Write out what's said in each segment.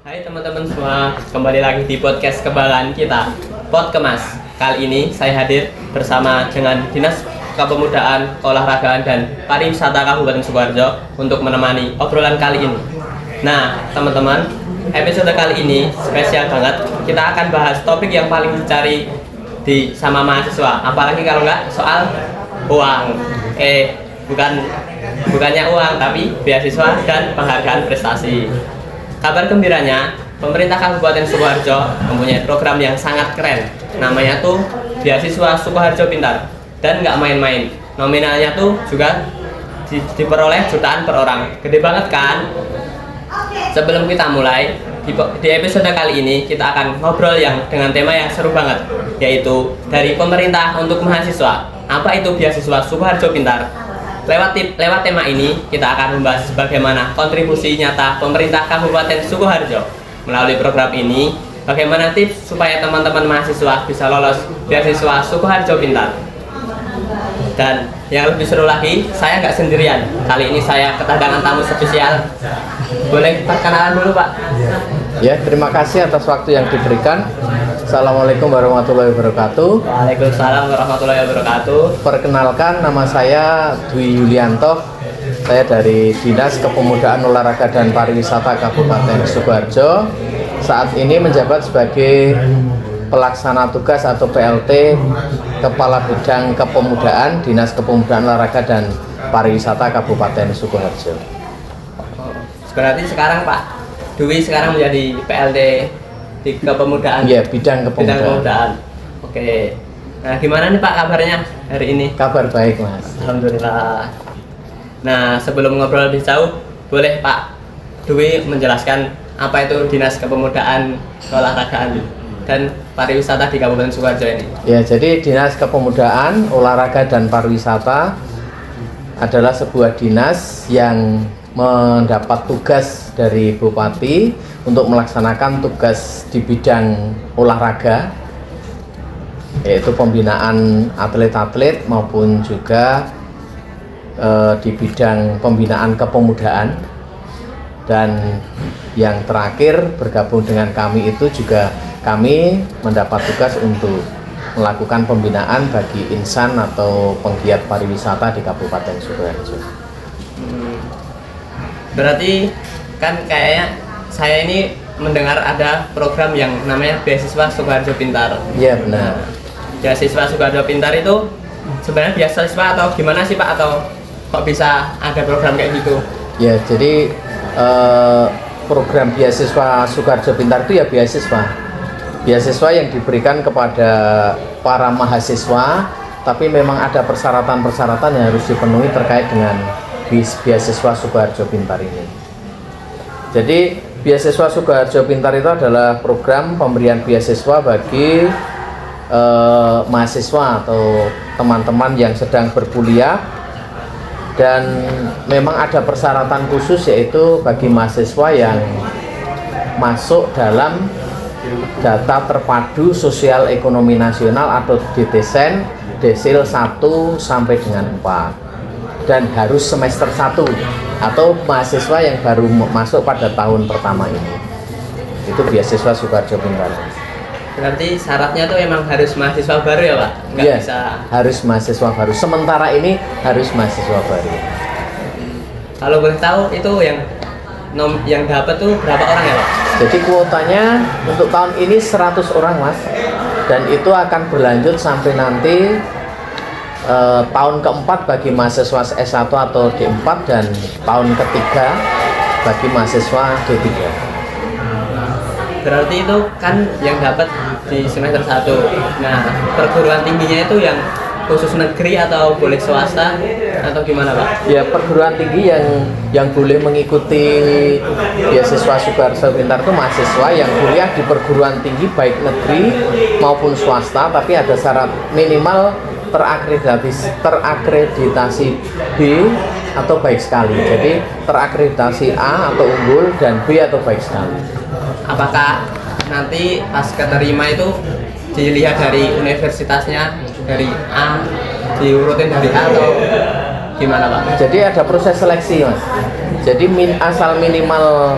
Hai teman-teman semua, kembali lagi di podcast kebanggaan kita, Podkemas. Kali ini saya hadir bersama dengan Dinas Kepemudaan, Olahragaan dan Pariwisata Kabupaten Sukoharjo untuk menemani obrolan kali ini. Nah, teman-teman, episode kali ini spesial banget. Kita akan bahas topik yang paling dicari sama mahasiswa, apalagi kalau nggak soal uang. Bukannya uang, tapi beasiswa dan penghargaan prestasi. Kabar gembiranya, pemerintah Kabupaten Sukoharjo mempunyai program yang sangat keren. Namanya tuh Beasiswa Sukoharjo Pintar. Dan nggak main-main. Nominalnya tuh juga diperoleh jutaan per orang. Gede banget kan? Sebelum kita mulai, di episode kali ini kita akan ngobrol dengan tema yang seru banget, yaitu dari pemerintah untuk mahasiswa. Apa itu Beasiswa Sukoharjo Pintar? Lewat tema ini, kita akan membahas bagaimana kontribusi nyata pemerintah Kabupaten Sukoharjo melalui program ini, bagaimana tips supaya teman-teman mahasiswa bisa lolos Beasiswa Sukoharjo Pintar. Dan yang lebih seru lagi, saya nggak sendirian. Kali ini saya kedatangan tamu spesial. Boleh perkenalan dulu, Pak? Ya, terima kasih atas waktu yang diberikan. Assalamualaikum warahmatullahi wabarakatuh. Waalaikumsalam warahmatullahi wabarakatuh. Perkenalkan, nama saya Dwi Yulianto. Saya dari Dinas Kepemudaan, Olahraga dan Pariwisata Kabupaten Sukoharjo. Saat ini menjabat sebagai pelaksana tugas atau PLT Kepala Bidang Kepemudaan Dinas Kepemudaan, Olahraga dan Pariwisata Kabupaten Sukoharjo. Berarti sekarang Pak Dwi sekarang menjadi PLT di kepemudaan. Iya, bidang kepemudaan. Oke. Nah, gimana nih Pak kabarnya hari ini? Kabar baik, Mas. Alhamdulillah. Nah, sebelum ngobrol lebih jauh, boleh Pak Dwi menjelaskan apa itu Dinas Kepemudaan, Olahragaan dan Pariwisata di Kabupaten Sukoharjo ini? Ya, jadi Dinas Kepemudaan, Olahraga dan Pariwisata adalah sebuah dinas yang mendapat tugas dari Bupati untuk melaksanakan tugas di bidang olahraga, yaitu pembinaan atlet-atlet maupun juga di bidang pembinaan kepemudaan. Dan yang terakhir bergabung dengan kami itu juga kami mendapat tugas untuk melakukan pembinaan bagi insan atau penggiat pariwisata di Kabupaten Sukoharjo. Berarti kan kayaknya saya ini mendengar ada program yang namanya Beasiswa Sukoharjo Pintar. Iya, benar. Beasiswa Sukoharjo Pintar itu sebenarnya beasiswa atau gimana sih Pak, atau kok bisa ada program kayak gitu? Ya, jadi program Beasiswa Sukoharjo Pintar itu ya beasiswa yang diberikan kepada para mahasiswa, tapi memang ada persyaratan-persyaratan yang harus dipenuhi terkait dengan Beasiswa Sukoharjo Pintar ini. Jadi Beasiswa Sukoharjo Pintar itu adalah program pemberian beasiswa bagi mahasiswa atau teman-teman yang sedang berkuliah, dan memang ada persyaratan khusus, yaitu bagi mahasiswa yang masuk dalam data terpadu sosial ekonomi nasional atau DTSEN desil 1 sampai dengan 4, dan harus semester 1 atau mahasiswa yang baru masuk pada tahun pertama ini. Itu Beasiswa Sukoharjo Pintar. Berarti syaratnya tuh emang harus mahasiswa baru ya Pak? Nggak Ya, bisa. harus mahasiswa baru. Sementara ini harus mahasiswa baru. Kalau boleh tahu itu yang dapat tuh berapa orang ya Pak? Jadi kuotanya untuk tahun ini 100 orang, Mas. Dan itu akan berlanjut sampai nanti tahun keempat bagi mahasiswa S1 atau D4, dan tahun ketiga bagi mahasiswa D3. Berarti itu kan yang dapat di semester 1. Nah, perguruan tingginya itu yang khusus negeri atau boleh swasta atau gimana Pak? Ya, perguruan tinggi yang boleh mengikuti Beasiswa Sukoharjo Pintar itu mahasiswa yang kuliah di perguruan tinggi baik negeri maupun swasta, tapi ada syarat minimal terakreditasi B atau baik sekali. Jadi terakreditasi A atau unggul dan B atau baik sekali. Apakah nanti pas keterima itu dilihat dari universitasnya, dari A, diurutin dari A atau gimana Pak? Jadi ada proses seleksi, Mas. Jadi asal minimal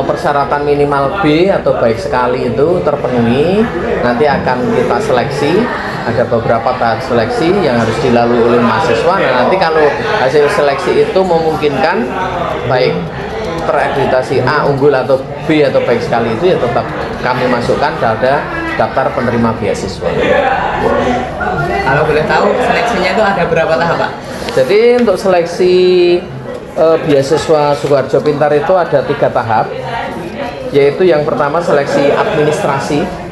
persyaratan minimal B atau baik sekali itu terpenuhi, nanti akan kita seleksi. Ada beberapa tahap seleksi yang harus dilalui oleh mahasiswa. Nah, nanti kalau hasil seleksi itu memungkinkan, baik terakreditasi A unggul atau B atau baik sekali, itu ya tetap kami masukkan pada daftar penerima beasiswa. Kalau boleh tahu seleksinya itu ada berapa tahap, Pak? Jadi untuk seleksi beasiswa Sukoharjo Pintar itu ada 3 tahap, yaitu yang pertama seleksi administrasi.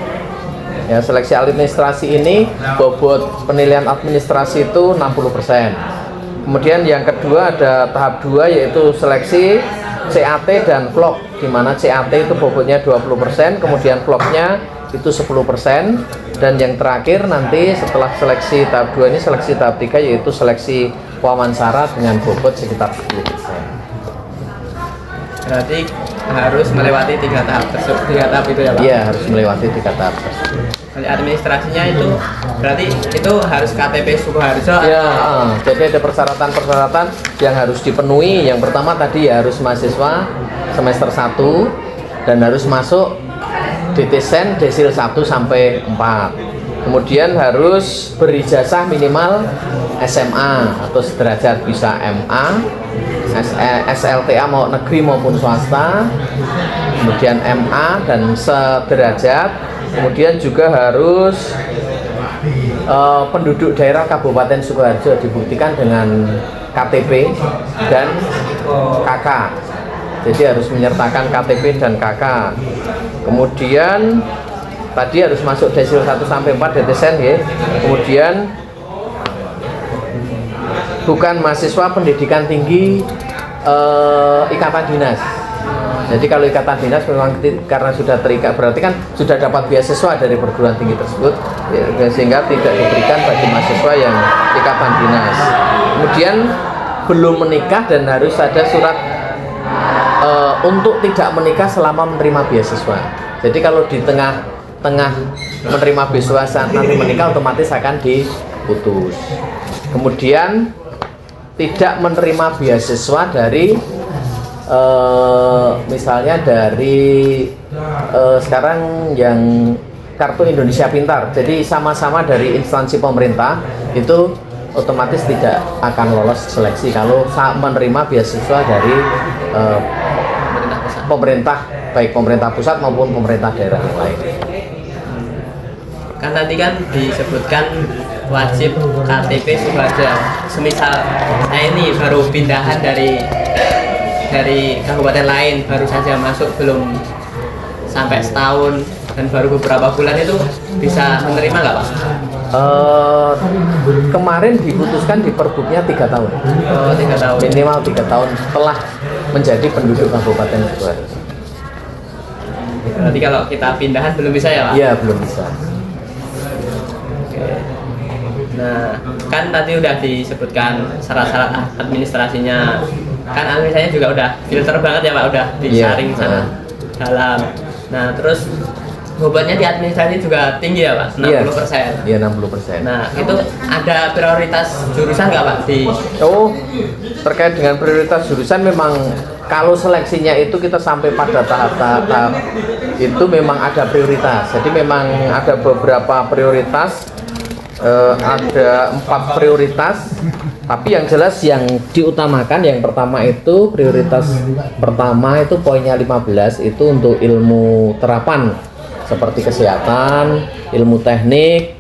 Ya, seleksi administrasi ini bobot penilaian administrasi itu 60%. Kemudian yang kedua ada tahap 2, yaitu seleksi CAT dan vlog, di mana CAT itu bobotnya 20%, kemudian vlognya itu 10%, dan yang terakhir nanti setelah seleksi tahap 2 ini seleksi tahap 3, yaitu seleksi wawancara dengan bobot sekitar 10%. Berarti harus melewati 3 tahap tersebut, 3 tahap itu ya, Pak? Iya, harus melewati 3 tahap tersebut. Kalau administrasinya itu berarti itu harus KTP Sukoharjo. Ya, jadi ada persyaratan-persyaratan yang harus dipenuhi. Yang pertama tadi ya harus mahasiswa semester 1 dan harus masuk DTSen Desil 1 sampai 4. Kemudian harus berijazah minimal SMA atau sederajat, bisa MA, SLTA mau negeri maupun swasta, kemudian MA dan sederajat. Kemudian juga harus penduduk daerah Kabupaten Sukoharjo, dibuktikan dengan KTP dan KK. Jadi harus menyertakan KTP dan KK. Kemudian tadi harus masuk Desil 1 sampai 4 DTSen ya. Kemudian bukan mahasiswa pendidikan tinggi ikatan dinas. Jadi kalau ikatan dinas memang karena sudah terikat, berarti kan sudah dapat beasiswa dari perguruan tinggi tersebut, ya, sehingga tidak diberikan bagi mahasiswa yang ikatan dinas. Kemudian belum menikah dan harus ada surat untuk tidak menikah selama menerima beasiswa. Jadi kalau di tengah menerima beasiswa saat nanti menikah, otomatis akan diputus. Kemudian tidak menerima beasiswa dari misalnya dari sekarang yang Kartu Indonesia Pintar, jadi sama-sama dari instansi pemerintah, itu otomatis tidak akan lolos seleksi kalau menerima beasiswa dari pemerintah, baik pemerintah pusat maupun pemerintah daerah yang lain. Kan tadi kan disebutkan wajib KTP Sukoharjo. Semisal saya ini baru pindahan dari kabupaten lain, baru saja masuk, belum sampai setahun dan baru beberapa bulan, itu bisa menerima nggak, Pak? Kemarin diputuskan di Perbuknya 3 tahun. Oh, 3 tahun. Minimal 3 tahun setelah menjadi penduduk Kabupaten Sukoharjo. Berarti kalau kita pindahan belum bisa ya, Pak? Iya, belum bisa. Oke. Nah, kan tadi udah disebutkan syarat-syarat administrasinya. Kan administrasinya juga udah filter banget ya, Pak, udah disaring sana dalam. Nah, terus bobotnya di administrasi juga tinggi ya, Pak, 60%. Iya, 60%. Nah, itu ada prioritas jurusan nggak, Pak? Terkait dengan prioritas jurusan, memang kalau seleksinya itu kita sampai pada tahap-tahap itu memang ada prioritas. Jadi memang ada beberapa prioritas, ada 4 prioritas. Tapi yang jelas yang diutamakan, yang pertama itu prioritas pertama itu poinnya 15, itu untuk ilmu terapan seperti kesehatan, ilmu teknik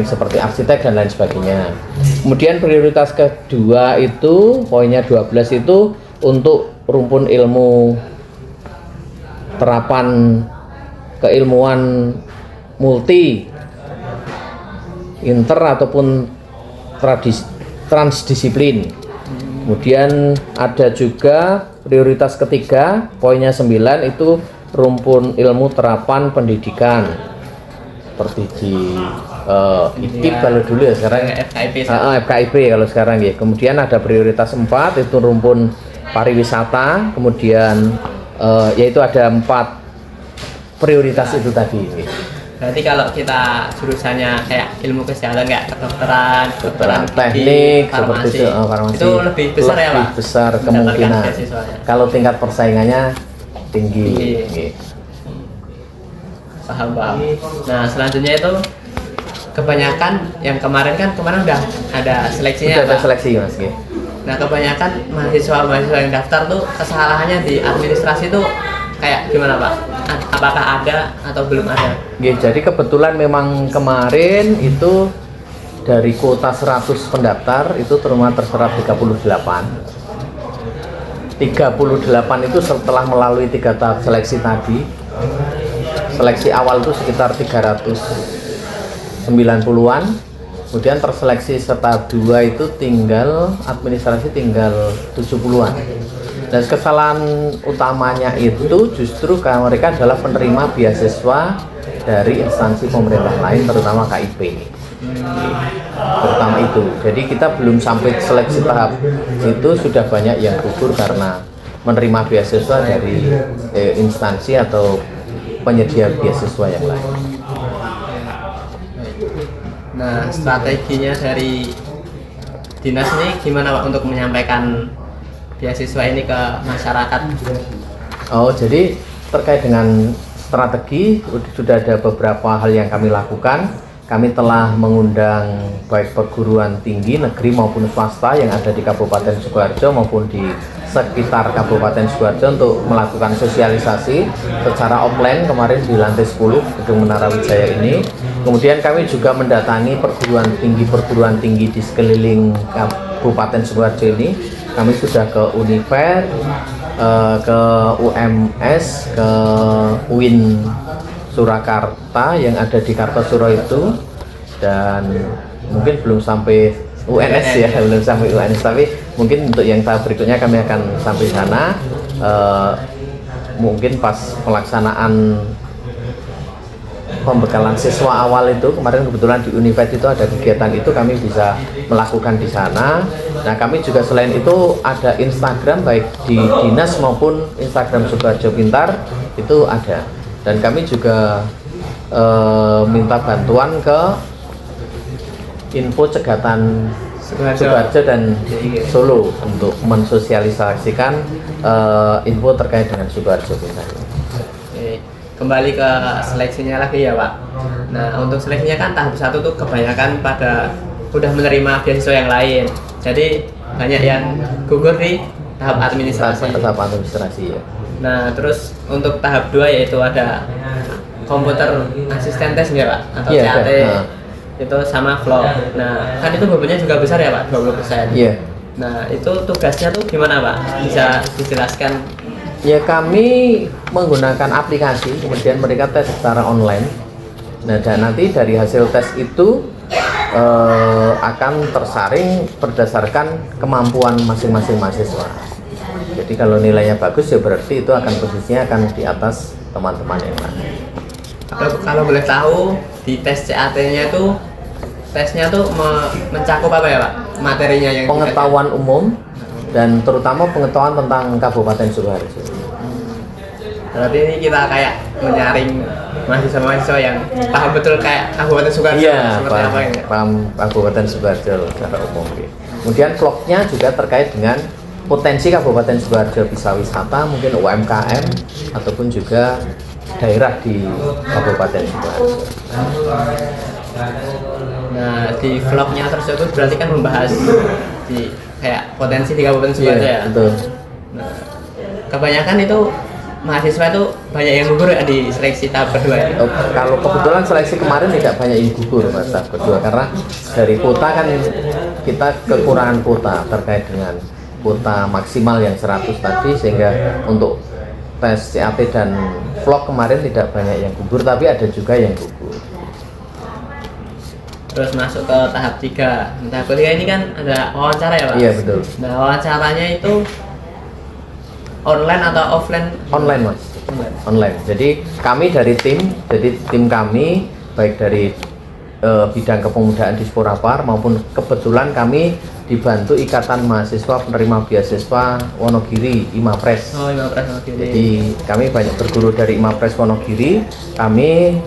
seperti arsitek dan lain sebagainya. Kemudian prioritas kedua itu poinnya 12, itu untuk rumpun ilmu terapan keilmuan multi, inter ataupun transdisiplin. Kemudian ada juga prioritas ketiga poinnya 9, itu rumpun ilmu terapan pendidikan seperti di ITIP kalau dulu ya, sekarang FKIP kalau sekarang ya. Kemudian ada prioritas 4, itu rumpun pariwisata. Kemudian yaitu ada 4 prioritas itu tadi. Berarti kalau kita jurusannya kayak ilmu kesehatan kayak kedokteran, kedokteran teknik farmasi, seperti itu, farmasi itu lebih besar ya Pak? lebih besar Mendapatkan kemungkinan beasiswanya. kalau tingkat persaingannya tinggi. Tinggi. Paham. Nah selanjutnya itu kebanyakan yang kemarin udah ada seleksinya Sudah ada Pak. seleksi Mas G. Nah kebanyakan mahasiswa yang daftar tuh kesalahannya di administrasi tuh kayak gimana Pak? Apakah ada atau belum ada? Jadi kebetulan memang kemarin itu dari kuota 100 pendaftar itu terserap 38 itu setelah melalui 3 tahap seleksi tadi. Seleksi awal itu sekitar 390-an, kemudian terseleksi tahap 2 itu tinggal administrasi tinggal 70-an. Dan kesalahan utamanya itu justru karena mereka adalah penerima beasiswa dari instansi pemerintah lain, terutama KIP. Terutama itu. Jadi kita belum sampai seleksi tahap itu sudah banyak yang gugur karena menerima beasiswa dari instansi atau penyedia beasiswa yang lain. Nah strateginya dari dinas ini gimana Pak untuk menyampaikan beasiswa ini ke masyarakat? Oh, jadi terkait dengan strategi sudah ada beberapa hal yang kami lakukan. Kami telah mengundang baik perguruan tinggi negeri maupun swasta yang ada di Kabupaten Sukoharjo maupun di sekitar Kabupaten Sukoharjo untuk melakukan sosialisasi secara offline kemarin di lantai 10 Gedung Menara Wijaya ini. Kemudian kami juga mendatangi perguruan tinggi di sekeliling Kabupaten Sukoharjo ini. Kami sudah ke Univer, ke UMS, ke UIN Surakarta yang ada di Kartosuro itu, dan mungkin belum sampai UNS ya, belum sampai UNS, tapi mungkin untuk yang tahap berikutnya kami akan sampai sana. Mungkin pas pelaksanaan pembekalan siswa awal itu kemarin kebetulan di Univet itu ada kegiatan itu, kami bisa melakukan di sana. Nah kami juga selain itu ada Instagram baik di dinas maupun Instagram Sukoharjo Pintar itu ada, dan kami juga minta bantuan ke info cegatan Sukoharjo dan Solo untuk mensosialisasikan info terkait dengan Sukoharjo Pintar. Kembali ke seleksinya lagi ya Pak. Nah untuk seleksinya kan tahap 1 tuh kebanyakan pada udah menerima beasiswa yang lain, jadi banyak yang gugur di tahap administrasi. Tahap administrasi ya. Nah terus untuk tahap 2 yaitu ada komputer asisten tes ya Pak, atau CAT itu sama vlog. Nah kan itu bebannya juga besar ya Pak, 20%. Iya. Nah itu tugasnya tuh gimana Pak? Bisa dijelaskan? Ya kami menggunakan aplikasi, kemudian mereka tes secara online. Nah dan nanti dari hasil tes itu akan tersaring berdasarkan kemampuan masing-masing mahasiswa. Jadi kalau nilainya bagus ya berarti itu akan posisinya akan di atas teman-teman yang lain. Kalau boleh tahu di tes CAT-nya itu tesnya tuh mencakup apa ya Pak? Materinya yang pengetahuan umum dan terutama pengetahuan tentang Kabupaten Sukoharjo. Berarti ini kita kayak menyaring mahasiswa-mahasiswa yang paham betul kayak Kabupaten Sukoharjo. Iya, seperti apa ini? paham Kabupaten Sukoharjo secara umum. Kemudian vlognya juga terkait dengan potensi Kabupaten Sukoharjo, bisa wisata, mungkin UMKM ataupun juga daerah di Kabupaten Sukoharjo. Nah di vlognya tersebut berarti kan membahas di kayak potensi di Kabupaten Sukoharjo ya. Betul. Nah, kebanyakan itu mahasiswa itu banyak yang gugur ya di seleksi tahap kedua ya? Kalau kebetulan seleksi kemarin tidak banyak yang gugur pada tahap kedua karena dari kuota kan kita kekurangan kuota terkait dengan kuota maksimal yang 100 tadi, sehingga untuk tes CAT dan vlog kemarin tidak banyak yang gugur, tapi ada juga yang gugur. Terus masuk ke tahap 3. Tahap 3 ini kan ada wawancara ya Pak? Iya betul. Nah wawancaranya itu online atau offline? Online Mas. Online. Jadi kami dari tim kami baik dari bidang kepemudaan di Sporapar maupun kebetulan kami dibantu Ikatan Mahasiswa Penerima Beasiswa Wonogiri, IMAPRES. Oh, IMAPRES Wonogiri. Jadi kami banyak berguru dari IMAPRES Wonogiri. Kami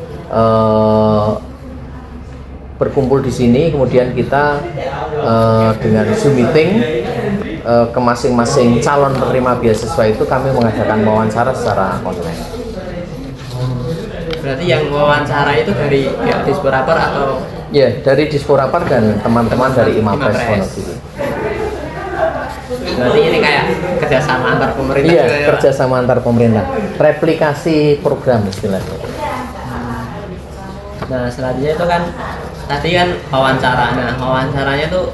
berkumpul di sini, kemudian kita dengan Zoom meeting ke masing-masing calon penerima beasiswa itu kami mengadakan wawancara secara online. Berarti yang wawancara itu dari pihak Disporapor atau? Ya, dari Disporapor dan teman-teman dari Imapres Wonogiri. Berarti ini kayak kerjasama antar pemerintah. Iya, juga ya, Pak? kerjasama antar pemerintah, replikasi program istilahnya. Nah selanjutnya itu kan tadi kan wawancara. Nah wawancaranya tuh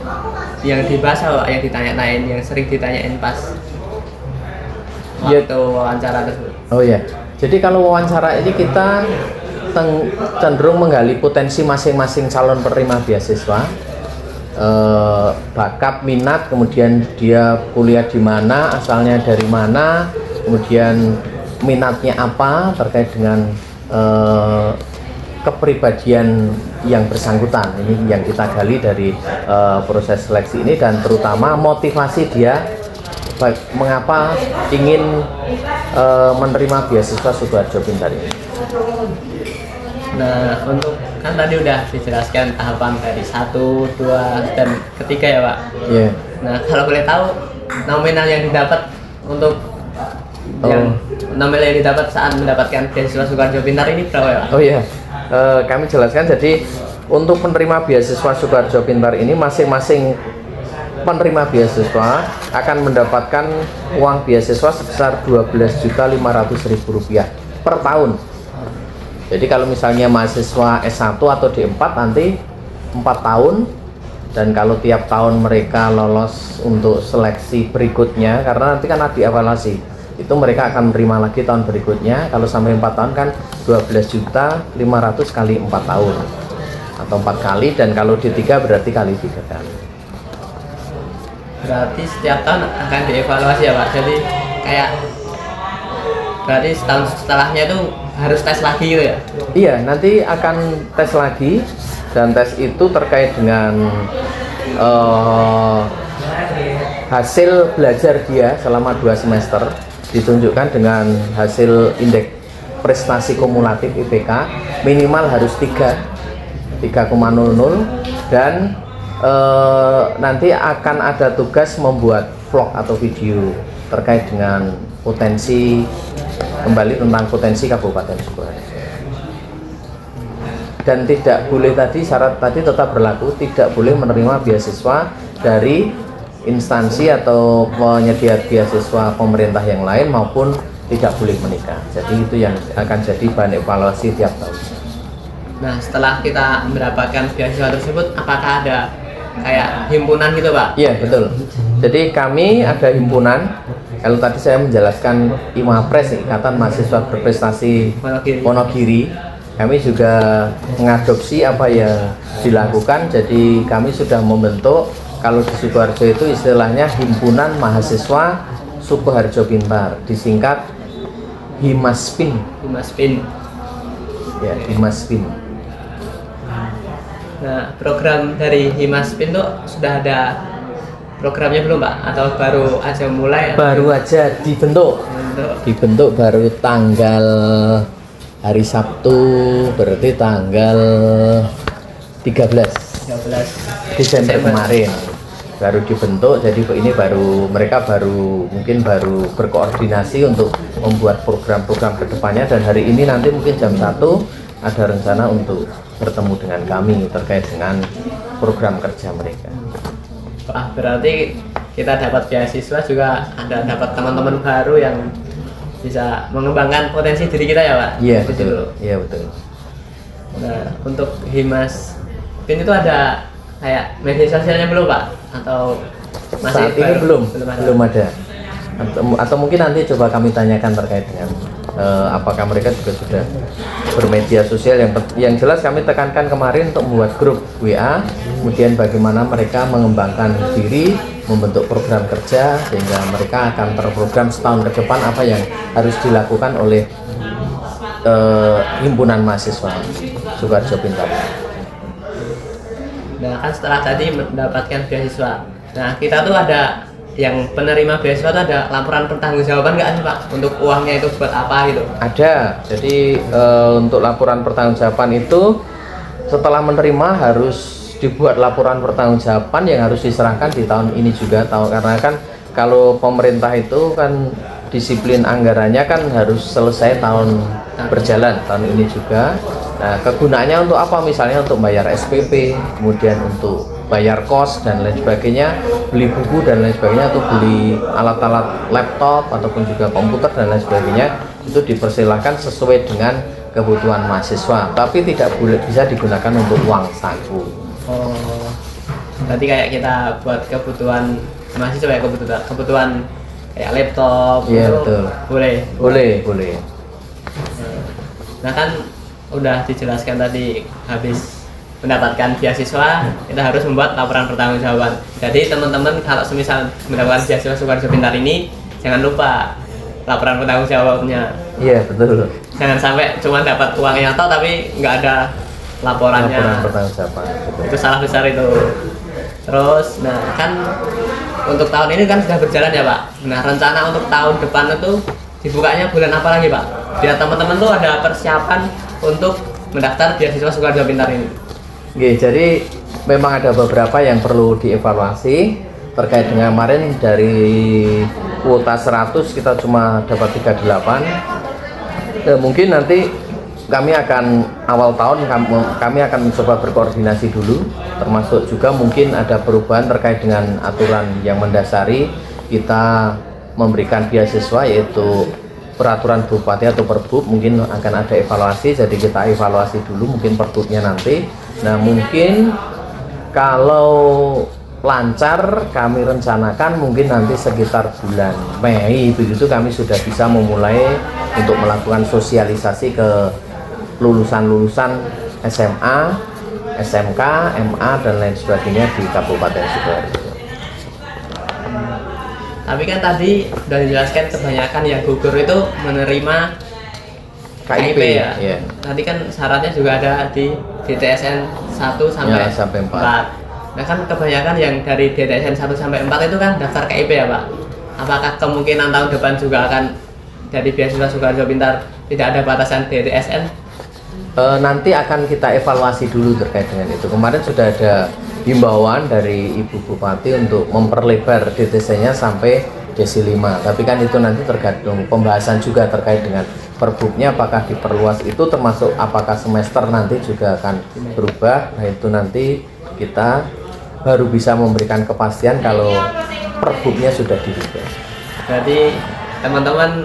yang dibahas apa, Pak? Yang ditanya-tanyain, yang sering ditanyain pas Ya. waktu wawancara tersebut. Oh ya, jadi kalau wawancara ini kita cenderung menggali potensi masing-masing calon penerima beasiswa, bakat, minat, kemudian dia kuliah di mana, asalnya dari mana, kemudian minatnya apa terkait dengan kepribadian yang bersangkutan. Ini yang kita gali dari proses seleksi ini, dan terutama motivasi dia mengapa ingin menerima beasiswa Sukoharjo Pintar ini. Nah untuk kan tadi udah dijelaskan tahapan dari 1, 2, dan ketiga ya Pak. Yeah. Nah kalau boleh tahu nominal yang didapat untuk yang nominal yang didapat saat mendapatkan beasiswa Sukoharjo Pintar ini berapa ya Pak? Oh iya, kami jelaskan. Jadi untuk penerima beasiswa Sukoharjo Pintar ini, masing-masing penerima beasiswa akan mendapatkan uang beasiswa sebesar Rp12.500.000 per tahun. Jadi kalau misalnya mahasiswa S1 atau D4 nanti 4 tahun, dan kalau tiap tahun mereka lolos untuk seleksi berikutnya, karena nanti kan ada dievaluasi, itu mereka akan menerima lagi tahun berikutnya. Kalau sampai 4 tahun kan 12.500.000 kali 4 tahun atau 4 kali, dan kalau D3 berarti kali 3 kali. Berarti setiap tahun akan dievaluasi ya Pak. Jadi kayak berarti setahun setelahnya itu harus tes lagi gitu ya? Iya, nanti akan tes lagi, dan tes itu terkait dengan hasil belajar dia selama 2 semester, ditunjukkan dengan hasil indeks prestasi kumulatif IPK minimal harus 3,00, dan nanti akan ada tugas membuat vlog atau video terkait dengan potensi, kembali tentang potensi Kabupaten Sukoharjo. Dan tidak boleh, tadi syarat tadi tetap berlaku, tidak boleh menerima beasiswa dari instansi atau penyedia beasiswa pemerintah yang lain, maupun tidak boleh menikah. Jadi itu yang akan jadi bahan evaluasi tiap tahun. Nah setelah kita mendapatkan beasiswa tersebut, apakah ada kayak himpunan gitu Pak? Iya betul. Jadi kami ada himpunan. Kalau tadi saya menjelaskan Imapres, Ikatan Mahasiswa Berprestasi Wonogiri, kami juga mengadopsi apa yang dilakukan. Jadi kami sudah membentuk, kalau di Sukoharjo itu istilahnya Himpunan Mahasiswa Sukoharjo Pintar, disingkat Himaspin. Himaspin. Ya, Himaspin. Nah program dari Himaspin tuh sudah ada programnya belum Pak? Atau baru aja mulai? Baru aja dibentuk. Dibentuk baru tanggal hari Sabtu, berarti tanggal 13 Desember kemarin baru dibentuk. Jadi ini mereka mungkin baru berkoordinasi untuk membuat program-program kedepannya, dan hari ini nanti mungkin jam 1 ada rencana untuk bertemu dengan kami terkait dengan program kerja mereka. Wah, berarti kita dapat beasiswa juga ada dapat teman-teman baru yang bisa mengembangkan potensi diri kita ya Pak? Iya betul. Iya betul. Nah untuk Himaspin itu ada kayak media sosialnya belum Pak? Atau masih saat ini baru? belum ada. Atau mungkin nanti coba kami tanyakan terkait dengan apakah mereka juga sudah bermedia sosial. Yang jelas kami tekankan kemarin untuk membuat grup WA, kemudian bagaimana mereka mengembangkan diri, membentuk program kerja, sehingga mereka akan terprogram setahun ke depan apa yang harus dilakukan oleh himpunan mahasiswa Sukoharjo Pintar. Nah kan setelah tadi mendapatkan beasiswa, nah kita tuh ada yang penerima beasiswa itu ada laporan pertanggungjawaban nggak sih Pak untuk uangnya itu buat apa gitu? Ada. Jadi untuk laporan pertanggungjawaban itu setelah menerima harus dibuat laporan pertanggungjawaban yang harus diserahkan di tahun ini juga. Karena kan kalau pemerintah itu kan disiplin anggarannya kan harus selesai tahun berjalan tahun ini juga. Nah, kegunaannya untuk apa? Misalnya untuk bayar SPP, kemudian untuk bayar kos dan lain sebagainya, beli buku dan lain sebagainya, atau beli alat-alat laptop ataupun juga komputer dan lain sebagainya, itu dipersilahkan sesuai dengan kebutuhan mahasiswa, tapi tidak boleh bisa digunakan untuk uang saku. Oh, berarti kayak kita buat kebutuhan mahasiswa ya, kebutuhan kayak laptop Iya, itu betul. Boleh. Nah kan udah dijelaskan tadi, habis mendapatkan beasiswa kita harus membuat laporan pertanggungjawaban. Jadi teman-teman kalau semisal mendapatkan beasiswa Sukoharjo Pintar ini jangan lupa laporan pertanggungjawabnya. Iya, betul. Jangan sampai cuma dapat uangnya toh tapi nggak ada laporannya. Laporan pertanggungjawaban. Betul. Itu salah besar itu. Terus, nah kan untuk tahun ini kan sudah berjalan ya Pak. Nah rencana untuk tahun depan itu dibukanya bulan apa lagi Pak? Biar teman-teman tuh ada persiapan untuk mendaftar beasiswa Sukoharjo Pintar ini. Oke, jadi memang ada beberapa yang perlu dievaluasi terkait dengan kemarin dari kuota 100 kita cuma dapat 38. Mungkin nanti kami akan awal tahun kami akan mencoba berkoordinasi dulu, termasuk juga mungkin ada perubahan terkait dengan aturan yang mendasari kita memberikan beasiswa, yaitu peraturan bupati atau perbub. Mungkin akan ada evaluasi, jadi kita evaluasi dulu mungkin perbubnya nanti. Nah mungkin kalau lancar kami rencanakan mungkin nanti sekitar bulan Mei begitu kami sudah bisa memulai untuk melakukan sosialisasi ke lulusan-lulusan SMA, SMK, MA dan lain sebagainya di Kabupaten Sidoarjo. Tapi kan tadi sudah dijelaskan kebanyakan yang gugur itu menerima KIP ya. Yeah. Nanti kan syaratnya juga ada di DTSN 1 sampai Ya, sampai 4. Nah kan kebanyakan yang dari DTSN 1 sampai 4 itu kan daftar KIP ya Pak. Apakah kemungkinan tahun depan juga akan dari beasiswa Sukoharjo Pintar tidak ada batasan DTSN? Nanti akan kita evaluasi dulu terkait dengan itu. Kemarin sudah ada himbauan dari Ibu Bupati untuk memperlebar DTC-nya sampai desi 5. Tapi kan itu nanti tergantung pembahasan juga terkait dengan perbubnya, apakah diperluas itu, termasuk apakah semester nanti juga akan berubah. Nah itu nanti kita baru bisa memberikan kepastian kalau perbubnya sudah dirubah. Jadi teman-teman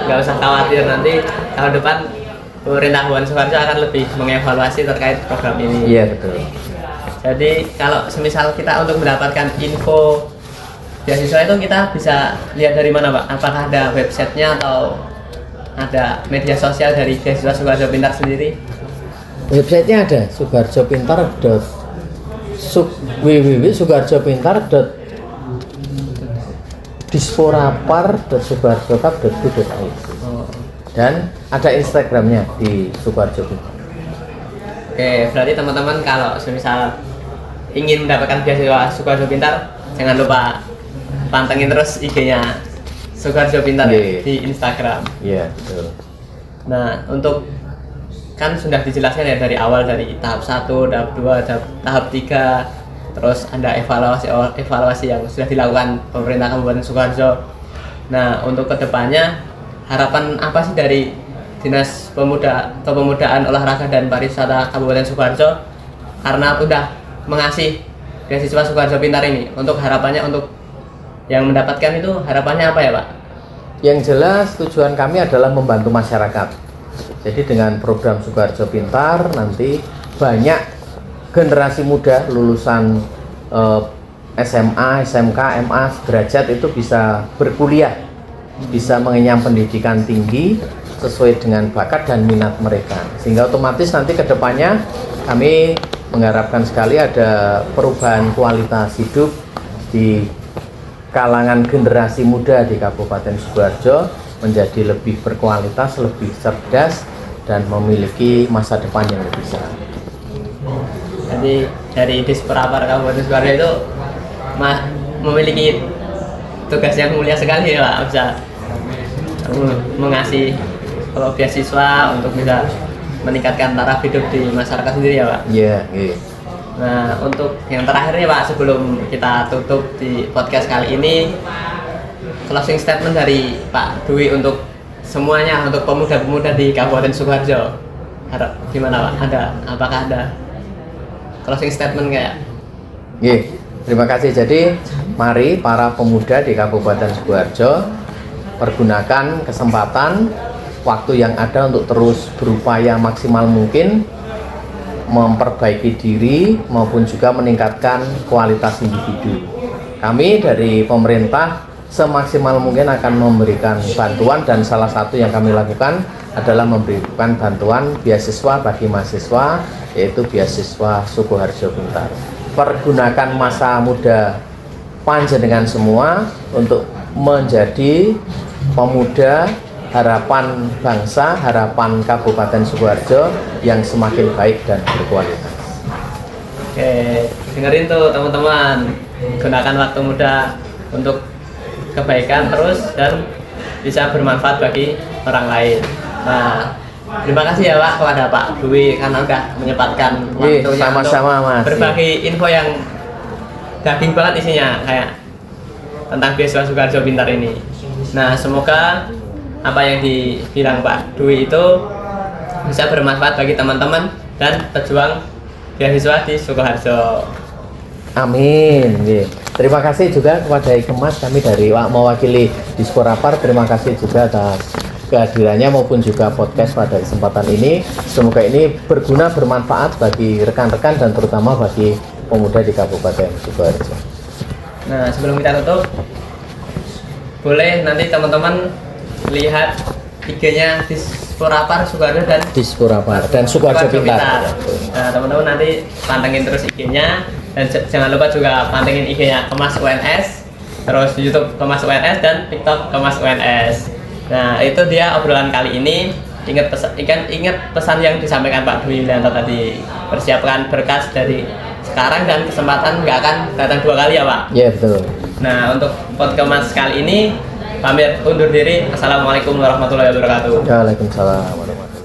nggak usah khawatir, nanti tahun depan pemerintah Kabupaten Sukoharjo akan lebih mengevaluasi terkait program ini. Iya betul. Jadi kalau semisal kita untuk mendapatkan info beasiswa itu kita bisa lihat dari mana Pak? Apakah ada websitenya atau ada media sosial dari beasiswa Sukoharjo Pintar sendiri? Websitenya ada www.sukoharjopintar.disporapar.sukoharjokap.go.id dan ada Instagramnya di Sukoharjo Pintar. Oke, berarti teman-teman kalau semisal ingin mendapatkan beasiswa Sukoharjo Pintar, jangan lupa pantengin terus IG-nya Sukoharjo Pintar ya, di Instagram. Iya, betul. Nah, untuk kan sudah dijelaskan ya dari awal, dari tahap 1, tahap 2, tahap 3, terus ada evaluasi yang sudah dilakukan pemerintah Kabupaten Sukoharjo. Nah, untuk kedepannya harapan apa sih dari Dinas Kepemudaan Olahraga dan Pariwisata Kabupaten Sukoharjo karena udah mengasih beasiswa Sukoharjo Pintar ini? Untuk harapannya untuk yang mendapatkan itu harapannya apa ya Pak? Yang jelas tujuan kami adalah membantu masyarakat. Jadi dengan program Sukoharjo Pintar nanti banyak generasi muda lulusan SMA, SMK, MA sederajat itu bisa berkuliah, bisa mengenyam pendidikan tinggi sesuai dengan bakat dan minat mereka, sehingga otomatis nanti kedepannya kami mengharapkan sekali ada perubahan kualitas hidup di kalangan generasi muda di Kabupaten Sidoarjo menjadi lebih berkualitas, lebih cerdas dan memiliki masa depan yang lebih cerah. Jadi dari Disporapar Kabupaten Sidoarjo itu memiliki tugas yang mulia sekali ya Pak, bisa mengasih kalau beasiswa untuk bisa meningkatkan taraf hidup di masyarakat sendiri ya Pak. Iya, iya. Nah, untuk yang terakhir nih Pak, sebelum kita tutup di podcast kali ini, closing statement dari Pak Dwi untuk semuanya, untuk pemuda-pemuda di Kabupaten Sukoharjo. Harap gimana Pak? Apakah ada closing statement kayak? Iya, terima kasih. Jadi, mari para pemuda di Kabupaten Sukoharjo pergunakan kesempatan waktu yang ada untuk terus berupaya maksimal mungkin memperbaiki diri maupun juga meningkatkan kualitas individu. Kami dari pemerintah semaksimal mungkin akan memberikan bantuan, dan salah satu yang kami lakukan adalah memberikan bantuan beasiswa bagi mahasiswa, yaitu beasiswa Sukoharjo Pintar. Pergunakan masa muda panjenengan semua untuk menjadi pemuda harapan bangsa, harapan Kabupaten Sukoharjo yang semakin baik dan berkualitas. Oke, dengerin tuh teman-teman, gunakan waktu muda untuk kebaikan terus dan bisa bermanfaat bagi orang lain. Nah, terima kasih ya Pak kepada Pak Dwi karena udah menyempatkan waktunya sama-sama, untuk Mas. berbagi info yang daging banget isinya, kayak tentang beasiswa Sukoharjo Pintar ini. Nah, semoga apa yang dibilang Pak Dwi itu bisa bermanfaat bagi teman-teman dan pejuang beasiswa di Sukoharjo. Amin. Terima kasih juga kepada Ikemas, kami dari mewakili Disporapar. Terima kasih juga atas kehadirannya maupun juga podcast pada kesempatan ini. Semoga ini berguna, bermanfaat bagi rekan-rekan dan terutama bagi pemuda di Kabupaten Sukoharjo. Nah, sebelum kita tutup, boleh nanti teman-teman lihat IG-nya Disporapar Sukoharjo dan Sukoharjo Pintar. Nah, teman-teman nanti pantengin terus IG-nya, dan jangan lupa juga pantengin IG-nya Kemas UNS, terus YouTube Kemas UNS dan TikTok Kemas UNS. Nah, itu dia obrolan kali ini. Ingat pesan yang disampaikan Pak Dwi Yulianto tadi. Persiapkan berkas dari sekarang dan kesempatan nggak akan datang dua kali ya Pak. Iya, betul. Nah, untuk podcast kali ini pamit undur diri. Assalamualaikum warahmatullahi wabarakatuh. Waalaikumsalam warahmatullahi wabarakatuh.